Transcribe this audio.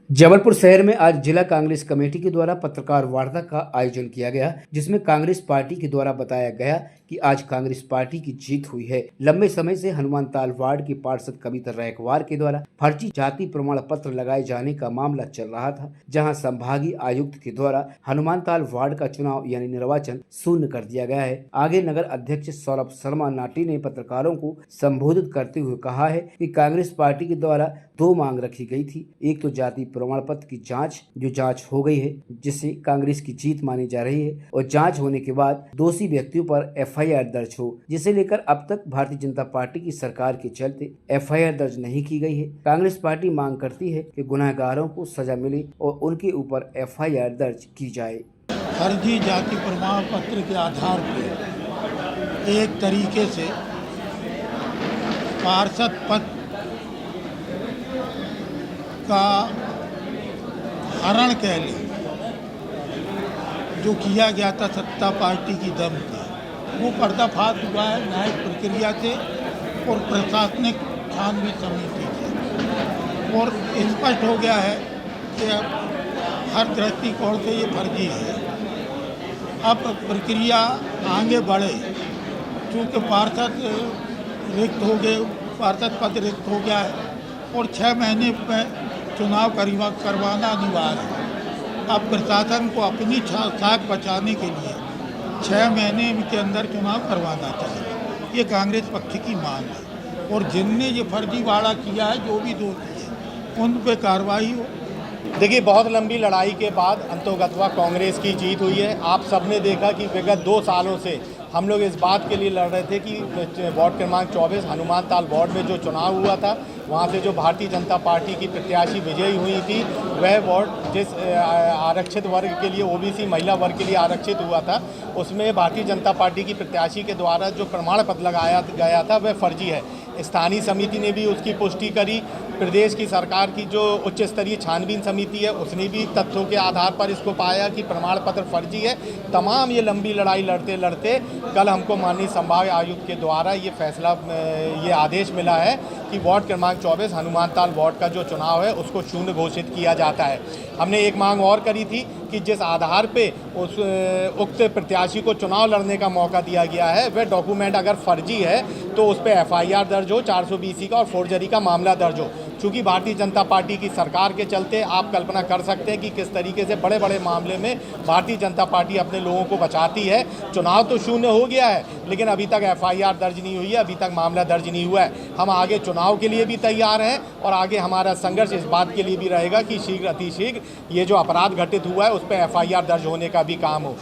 जबलपुर शहर में आज जिला कांग्रेस कमेटी के द्वारा पत्रकार वार्ता का आयोजन किया गया, जिसमें कांग्रेस पार्टी के द्वारा बताया गया कि आज कांग्रेस पार्टी की जीत हुई है। लंबे समय से हनुमानताल वार्ड के पार्षद कविता रैकवार के द्वारा फर्जी जाति प्रमाण पत्र लगाए जाने का मामला चल रहा था, जहां संभागीय आयुक्त के द्वारा हनुमानताल वार्ड का चुनाव यानी निर्वाचन शून्य कर दिया गया है। आगे नगर अध्यक्ष सौरभ शर्मा नाटी ने पत्रकारों को संबोधित करते हुए कहा है कि कांग्रेस पार्टी के द्वारा दो मांग रखी गई थी। एक तो जाति प्रमाण पत्र की जांच, जो जांच हो गई है, जिससे कांग्रेस की जीत मानी जा रही है, और जांच होने के बाद दोषी व्यक्तियों पर एफआईआर दर्ज हो, जिसे लेकर अब तक भारतीय जनता पार्टी की सरकार के चलते एफआईआर दर्ज नहीं की गई है। कांग्रेस पार्टी मांग करती है कि गुनहगारों को सजा मिले और उनके ऊपर एफआईआर दर्ज की जाए। फर्जी जाति प्रमाण पत्र के आधार पर एक तरीके से पार्षद पद का हरण कह लें, जो किया गया था सत्ता पार्टी की दम पे, वो पर्दाफाश हुआ है न्यायिक प्रक्रिया से और प्रशासनिक छानबीन समिति से, और स्पष्ट हो गया है कि हर दृष्टिकोण से ये फर्जी है। अब प्रक्रिया आगे बढ़े, चूँकि पार्षद रिक्त हो गए, पार्षद पद रिक्त हो गया है और 6 महीने में चुनाव करवाना अनिवार्य है। अब प्रशासन को अपनी साख बचाने के लिए 6 महीने के अंदर चुनाव करवाना चाहिए। ये कांग्रेस पक्ष की मांग है, और जिनने ये फर्जीवाड़ा किया है, जो भी दोषी है, उन पे कार्रवाई हो। देखिए, बहुत लंबी लड़ाई के बाद अंतोगत्वा कांग्रेस की जीत हुई है। आप सबने देखा कि विगत 2 सालों से हम लोग इस बात के लिए लड़ रहे थे कि वार्ड क्रमांक 24 हनुमानताल वार्ड में जो चुनाव हुआ था, वहाँ से जो भारतीय जनता पार्टी की प्रत्याशी विजयी हुई थी, वह वार्ड जिस आरक्षित वर्ग के लिए, ओबीसी महिला वर्ग के लिए आरक्षित हुआ था, उसमें भारतीय जनता पार्टी की प्रत्याशी के द्वारा जो प्रमाण पत्र लगाया गया था वह फर्जी है। स्थानीय समिति ने भी उसकी पुष्टि करी। प्रदेश की सरकार की जो उच्च स्तरीय छानबीन समिति है, उसने भी तथ्यों के आधार पर इसको पाया कि प्रमाण पत्र फर्जी है। तमाम ये लंबी लड़ाई लड़ते लड़ते कल हमको माननीय संभाग आयुक्त के द्वारा ये फैसला, ये आदेश मिला है कि वार्ड क्रमांक 24 हनुमानताल वार्ड का जो चुनाव है उसको शून्य घोषित किया जाता है। हमने एक मांग और करी थी कि जिस आधार पे उस उक्त प्रत्याशी को चुनाव लड़ने का मौका दिया गया है, वह डॉक्यूमेंट अगर फर्जी है तो उस पर एफआईआर दर्ज हो, 420 का और फोर्जरी का मामला दर्ज हो। चूँकि भारतीय जनता पार्टी की सरकार के चलते आप कल्पना कर सकते हैं कि किस तरीके से बड़े बड़े मामले में भारतीय जनता पार्टी अपने लोगों को बचाती है। चुनाव तो शून्य हो गया है, लेकिन अभी तक एफआईआर दर्ज नहीं हुई है, अभी तक मामला दर्ज नहीं हुआ है। हम आगे चुनाव के लिए भी तैयार हैं, और आगे हमारा संघर्ष इस बात के लिए भी रहेगा कि शीघ्र अतिशीघ्र ये जो अपराध घटित हुआ है उस पर एफआईआर दर्ज होने का भी काम हो।